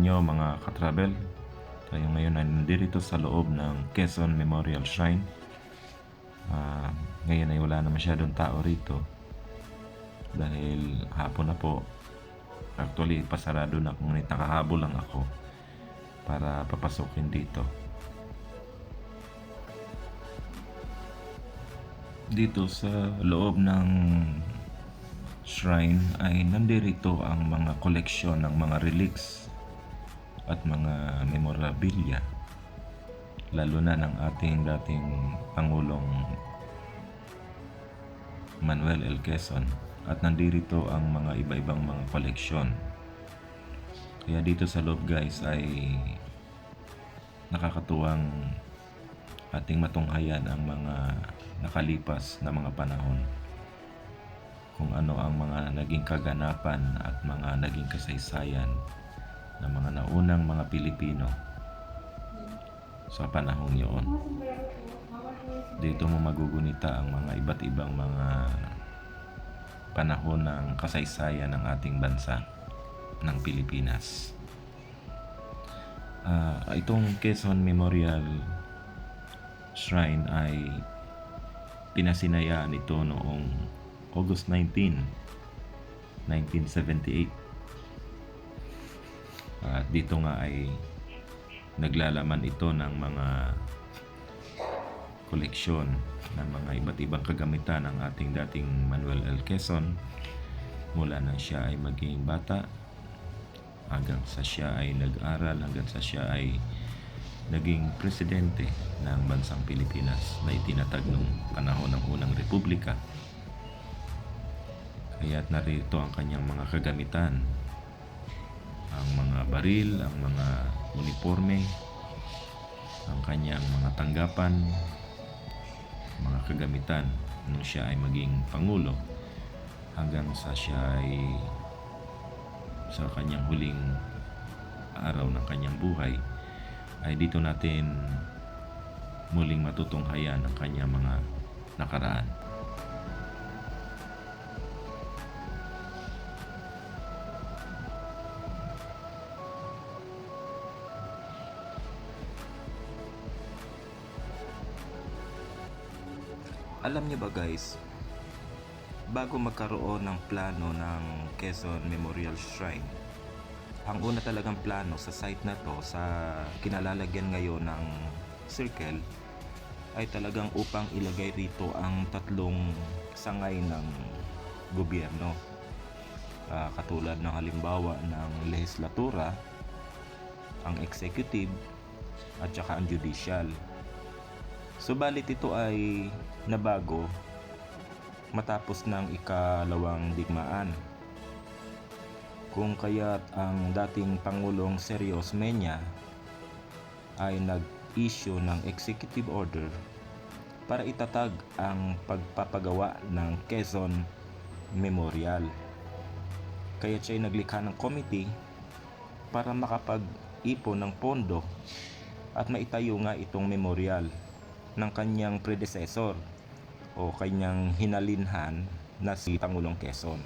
inyo mga katravel. Tayo ngayon ay nandito sa loob ng Quezon Memorial Shrine. Ngayon ay wala na masyadong tao rito dahil hapon na po. Actually pasarado na, ngunit nakahabol lang ako para papasukin dito. Dito sa loob ng shrine ay nandirito ang mga koleksyon ng mga relics at mga memorabilia, lalo na ng ating dating Pangulong Manuel L. Quezon, at nandirito ang mga iba-ibang mga koleksyon. Kaya dito sa loob guys ay nakakatuwang ating matunghayan ang mga nakalipas na mga panahon, kung ano ang mga naging kaganapan at mga naging kasaysayan ng mga naunang mga Pilipino sa panahong yun. Dito mo magugunita ang mga iba't ibang mga panahon ng kasaysayan ng ating bansa ng Pilipinas. Itong Quezon Memorial Shrine ay pinasinayaan ito noong August 19, 1978. At dito nga ay naglalaman ito ng mga koleksyon ng mga iba't ibang kagamitan ng ating dating Manuel L. Quezon, mula nang siya ay maging bata hanggang sa siya ay nag-aral, hanggang sa siya ay naging presidente ng bansang Pilipinas na itinatag noong panahon ng unang republika. Kaya't narito ang kanyang mga kagamitan, ang mga baril, ang mga uniforme, ang kanyang mga tanggapan, mga kagamitan nung siya ay maging Pangulo, hanggang sa siya ay sa kanyang huling araw ng kanyang buhay, ay dito natin muling matutunghayan ang kanyang mga nakaraan. Alam niyo ba guys, bago magkaroon ng plano ng Quezon Memorial Shrine, ang una talagang plano sa site na to, sa kinalalagyan ngayon ng circle, ay talagang upang ilagay rito ang tatlong sangay ng gobyerno, katulad ng halimbawa ng lehislatura, ang executive, at saka ang judicial. Subalit ito ay nabago matapos ng ikalawang digmaan, kung kaya't ang dating Pangulong Sergio Osmeña ay nag-issue ng executive order para itatag ang pagpapagawa ng Quezon Memorial. Kaya siya ay naglikha ng committee para makapag-ipon ng pondo at maitayo nga itong memorial ng kanyang predecessor o kanyang hinalinhan na si Pangulong Quezon,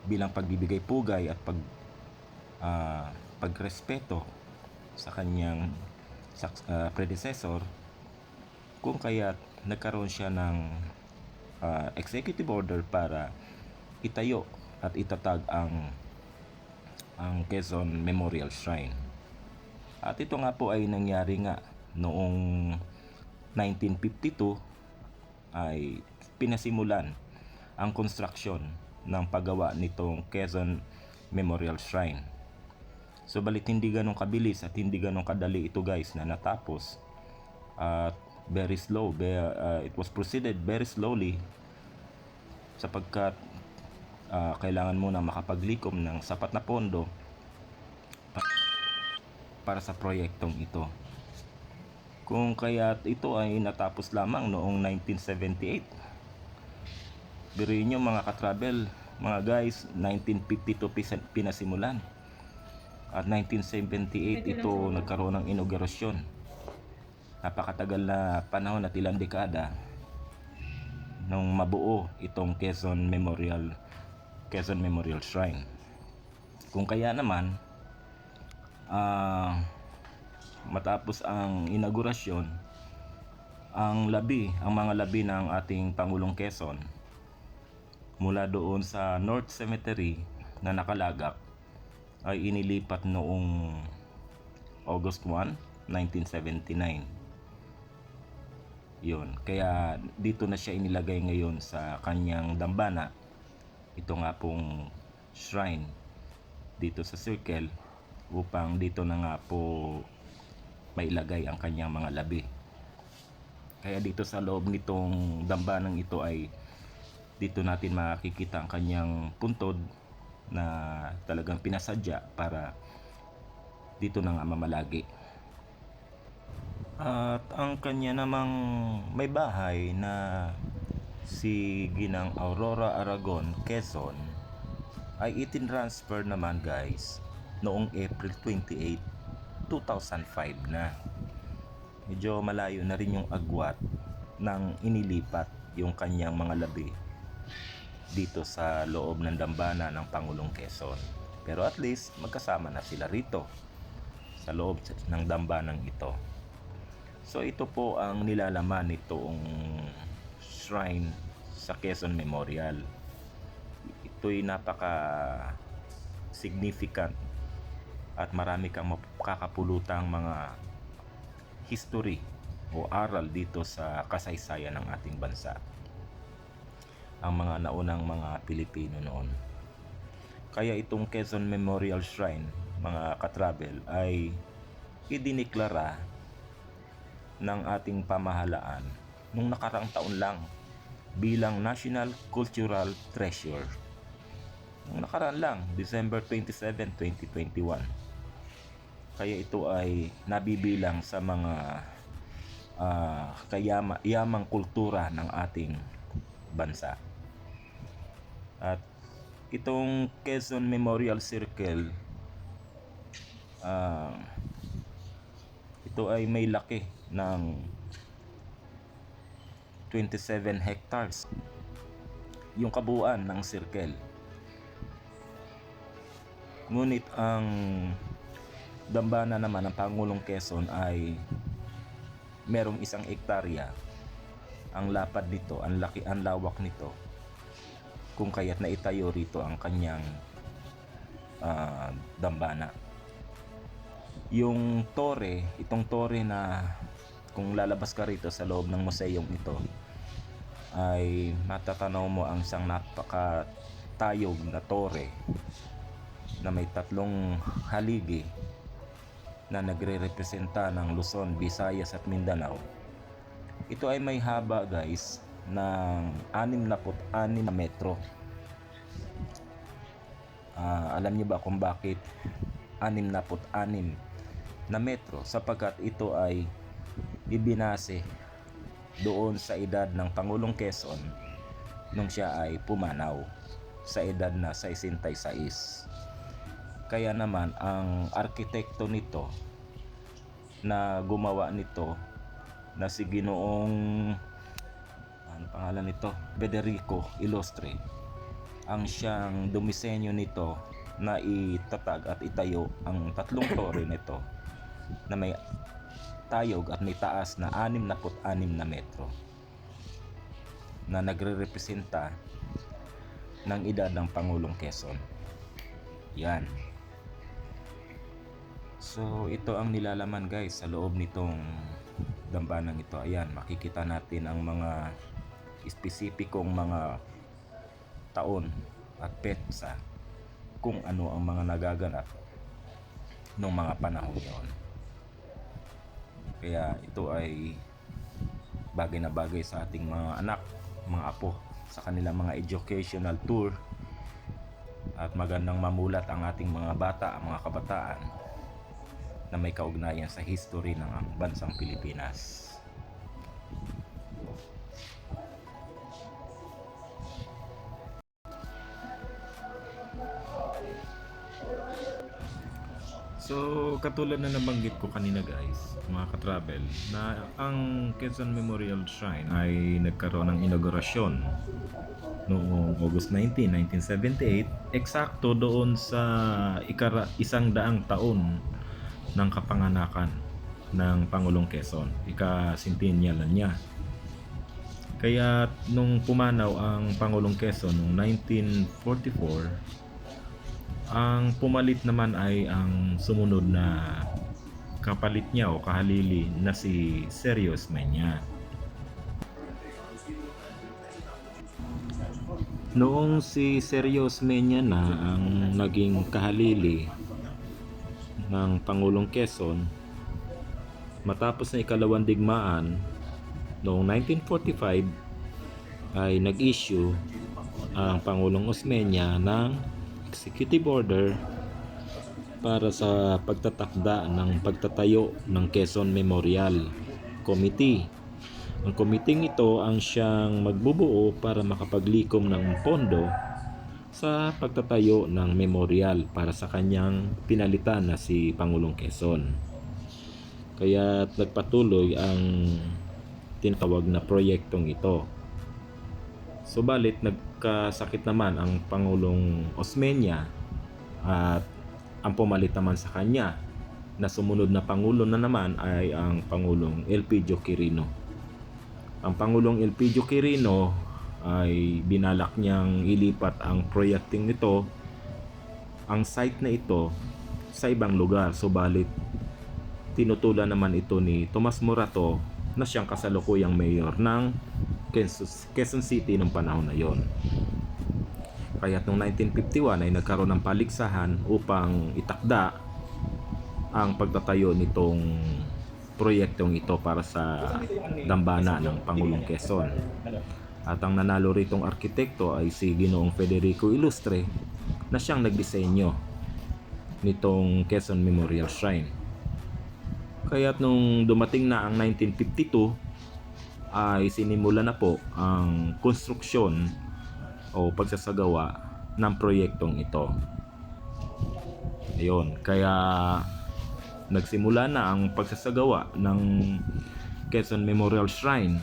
bilang pagbibigay pugay at pagrespeto sa kanyang predecessor, kung kaya't nagkaroon siya ng executive order para itayo at itatag ang Quezon Memorial Shrine. At ito nga po ay nangyari nga noong 1952, ay pinasimulan ang construction ng paggawa nitong Quezon Memorial Shrine. Subalit hindi ganong kabilis at hindi ganong kadali ito guys na natapos, at very slow. It was proceeded very slowly sapagkat kailangan muna makapaglikom ng sapat na pondo para sa proyektong ito. Kung kaya't ito ay natapos lamang noong 1978. Biruin nyo mga katravel, mga guys, 1952 pinasimulan at 1978 ito nagkaroon ng inaugurasyon. Napakatagal na panahon at ilang dekada nung mabuo itong Quezon Memorial Shrine. Kung kaya naman Ah, matapos ang inaugurasyon, ang mga labi ng ating Pangulong Quezon mula doon sa North Cemetery na nakalagak ay inilipat noong August 1, 1979. Yun, kaya dito na siya inilagay ngayon sa kanyang dambana. Ito nga pong shrine dito sa circle upang dito na nga po mailagay ang kanyang mga labi. Kaya dito sa loob nitong dambanang ito ay dito natin makikita ang kanyang puntod na talagang pinasadya para dito na nga mamalagi. At ang kanya namang may bahay na si Ginang Aurora Aragon Quezon ay itinransfer naman guys noong April 28, 2005 na. Medyo malayo na rin yung agwat nang inilipat yung kanyang mga labi dito sa loob ng dambana ng Pangulong Quezon. Pero at least magkasama na sila rito sa loob ng dambanang ito. So ito po ang nilalaman nitong shrine sa Quezon Memorial. Ito'y napaka significant at marami kang makakapulutang mga history o aral dito sa kasaysayan ng ating bansa. Ang mga naunang mga Pilipino noon. Kaya itong Quezon Memorial Shrine, mga katravel, ay idiniklara ng ating pamahalaan nung nakarang taon lang bilang National Cultural Treasure. Nung nakaraan lang, December 27, 2021. Kaya ito ay nabibilang sa mga yamang kultura ng ating bansa. At itong Quezon Memorial Circle, ito ay may laki ng 27 hectares yung kabuuan ng circle. Ngunit ang dambana naman ng Pangulong Quezon ay merong 1 hektarya. Ang lapad nito, ang lawak nito, kung kaya't naitayo rito ang kanyang dambana. Yung itong tore na kung lalabas ka rito sa loob ng museyong ito, ay matatanaw mo ang isang napakatayog na tore na may 3 haligi na nagre-representa ng Luzon, Visayas at Mindanao. Ito ay may haba guys ng 66 na metro. Alam niyo ba kung bakit 66 na metro? Sapagkat ito ay ibinase doon sa edad ng Pangulong Quezon nung siya ay pumanaw sa edad na 66. Kaya naman ang arkitekto nito na gumawa nito na si Ginoong pangalan nito, Federico Ilustre, ang siyang dumisenyo nito na itatag at itayo ang 3 tore nito na may tayog at may taas na 66 na metro na nagre-representa ng edad ng Pangulong Quezon. Yan. So ito ang nilalaman guys sa loob nitong dambanang ito. Ayan, makikita natin ang mga espesipikong mga taon at petsa kung ano ang mga nagaganap noong mga panahon yon. Kaya ito ay bagay na bagay sa ating mga anak, mga apo, sa kanilang mga educational tour, at magandang mamulat ang ating mga bata, mga kabataan na may kaugnayan sa history ng bansang Pilipinas. So, katulad na nabanggit ko kanina guys, mga ka-travel, na ang Quezon Memorial Shrine ay nagkaroon ng inaugurasyon noong August 19, 1978, eksakto doon sa 100 taon ng kapanganakan ng Pangulong Quezon, ika-centennial niya. Kaya nung pumanaw ang Pangulong Quezon noong 1944, ang pumalit naman ay ang sumunod na kapalit niya o kahalili na si Sergio Osmeña. Noong si Sergio Osmeña na ang naging kahalili ng Pangulong Quezon, matapos na ikalawang digmaan, noong 1945 ay nag-issue ang Pangulong Osmeña ng executive order para sa pagtatakda ng pagtatayo ng Quezon Memorial Committee. Ang committee ito ang siyang magbubuo para makapaglikom ng pondo sa pagtatayo ng memorial para sa kanyang pinalitan na si Pangulong Quezon. Kaya nagpatuloy ang tinatawag na proyektong ito. Subalit nagkasakit naman ang Pangulong Osmeña at ang pumalit naman sa kanya na sumunod na Pangulo na naman ay ang Pangulong Elpidio Quirino. Ang Pangulong Elpidio Quirino ay binalak niyang ilipat ang proyekting ito, ang site na ito, sa ibang lugar. Subalit tinutulan naman ito ni Tomas Morato na siyang kasalukuyang mayor ng Quezon City noong panahon na yon. Kaya noong 1951 ay nagkaroon ng paligsahan upang itakda ang pagtatayo nitong proyektong ito para sa dambana ng Pangulong Quezon. At ang nanalo ritong arkitekto ay si Ginoong Federico Ilustre na siyang nagdisenyo nitong Quezon Memorial Shrine. Kaya nung dumating na ang 1952 ay sinimula na po ang konstruksyon o pagsasagawa ng proyektong ito. Ayun, kaya nagsimula na ang pagsasagawa ng Quezon Memorial Shrine.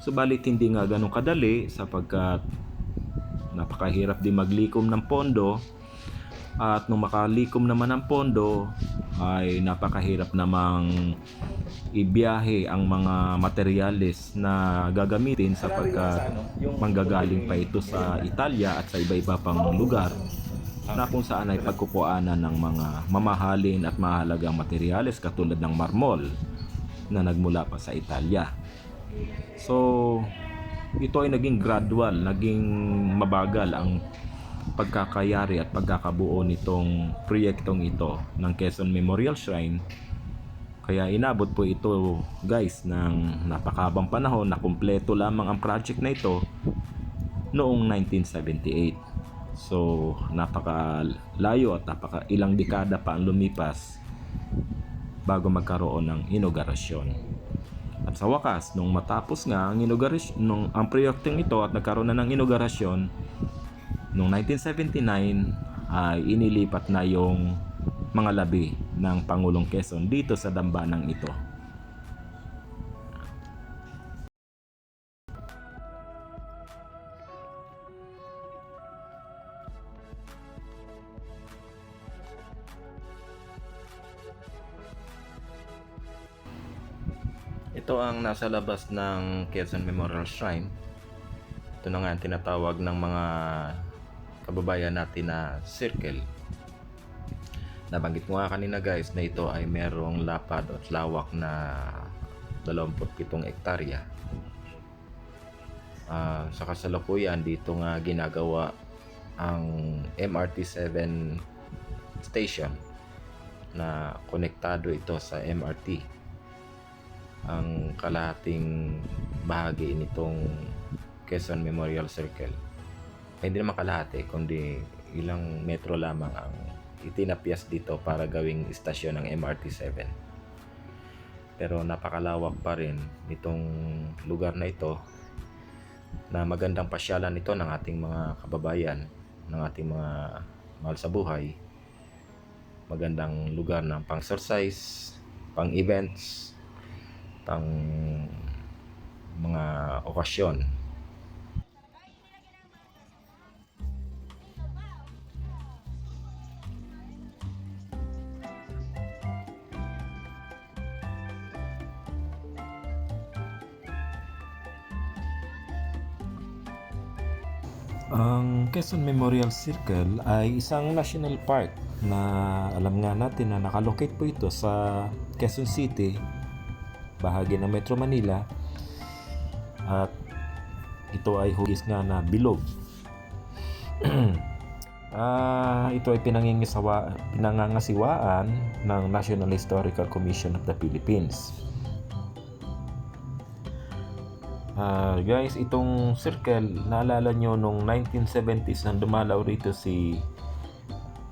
Subalit hindi nga ganun kadali sapagkat napakahirap din maglikom ng pondo, at nung makalikom naman ng pondo ay napakahirap namang ibiyahe ang mga materyales na gagamitin sapagkat manggagaling pa ito sa Italia at sa iba-iba pang lugar na kung saan ay pagkukuanan ng mga mamahalin at mahalagang materyales katulad ng marmol na nagmula pa sa Italia. So, ito ay naging gradual, naging mabagal ang pagkakayari at pagkakabuo nitong proyektong ito ng Quezon Memorial Shrine. Kaya inabot po ito, guys, ng napakahabang panahon na kumpleto lamang ang project na ito noong 1978. So, napakalayo at ilang dekada pa ang lumipas bago magkaroon ng inaugurasyon. At sa wakas, nung matapos nga ang inaugurasyon, ang proyektong ito at nagkaroon na ng inaugurasyon, noong 1979 ay inilipat na yung mga labi ng Pangulong Quezon dito sa dambanang ito. Ito ang nasa labas ng Quezon Memorial Shrine. Ito na nga ang tinatawag ng mga kababayan natin na circle. Nabanggit ko nga kanina, guys, na ito ay merong lapad at lawak na 27 hektarya. Sa kasalukuyan dito nga ginagawa ang MRT-7 station na konektado ito sa MRT. Ang kalahating bahagi nitong Quezon Memorial Circle ay hindi naman kalahati, kundi ilang metro lamang ang itinapyas dito para gawing istasyon ng MRT-7. Pero napakalawak pa rin nitong lugar na ito, na magandang pasyalan ito ng ating mga kababayan, ng ating mga mahal sa buhay. Magandang lugar ng pang-exercise, pang-events, pang mga okasyon. Ang Quezon Memorial Circle ay isang national park na alam nga natin na nakalocate po ito sa Quezon City, bahagi ng Metro Manila, at ito ay hugis nga na bilog. Ito ay pinangangasiwaan ng National Historical Commission of the Philippines. Guys, itong circle, naalala nyo nung 1970s nang dumalaw rito si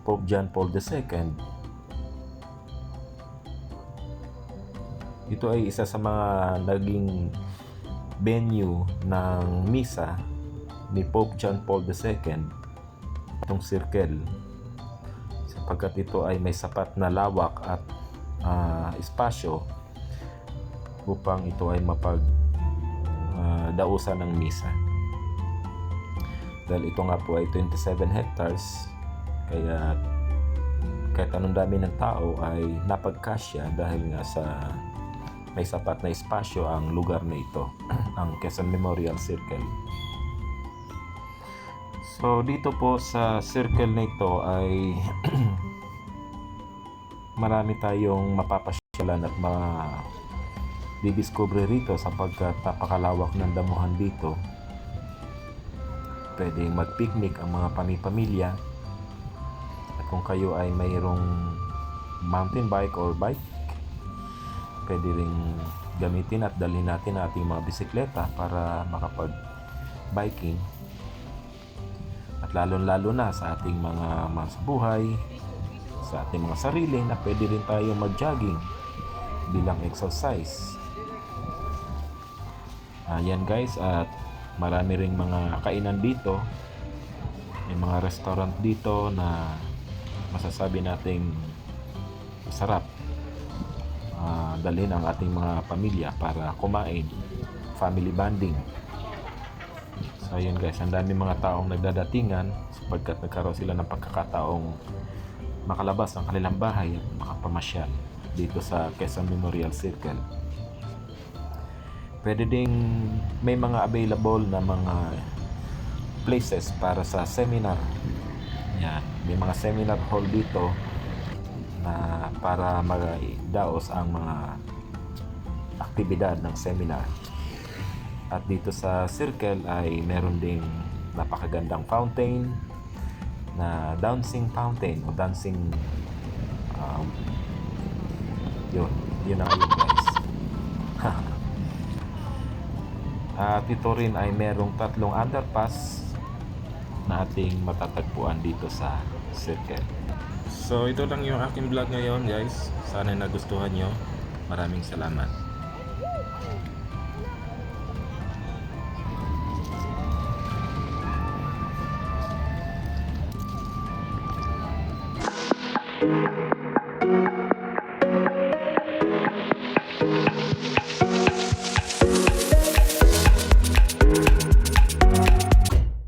Pope John Paul II. Ito ay isa sa mga naging venue ng misa ni Pope John Paul II, itong circle, sapagkat ito ay may sapat na lawak at espasyo upang ito ay dausan ng misa. Dahil ito nga po ay 27 hectares, kaya kahit anong dami ng tao ay napagkasya dahil nga sa may sapat na espasyo ang lugar na ito, ang Quezon Memorial Circle. So dito po sa circle na ito ay marami tayong mapapasyalan at didiscover rito sapagkat napakalawak ng damuhan dito. Pwedeng mag-picnic ang mga pamilya, at kung kayo ay mayroong mountain bike or bike, pwede ring gamitin at dalhin natin ating mga bisikleta para makapag-biking, at lalo na sa ating mga buhay, sa ating mga sarili, na pwede rin tayo mag-jogging bilang exercise. Yan guys, at marami ring mga kainan dito. May mga restaurant dito na masasabi nating masarap dalhin ang ating mga pamilya para kumain, family bonding. So yun guys, ang dami mga taong nagdadatingan sapagkat nagkaroon sila ng pagkakataong makalabas ng kanilang bahay at makapamasyal dito sa Quezon Memorial Circle. Pwede ding may mga available na mga places para sa seminar. Yan, may mga seminar hall dito na para magdaos ang mga aktibidad ng seminar. At dito sa circle ay meron ding napakagandang fountain na dancing fountain o dancing yun ang yun guys. At ito rin ay merong 3 underpass na ating matatagpuan dito sa circle. So ito lang yung aking vlog ngayon guys. Sana nagustuhan nyo. Maraming salamat.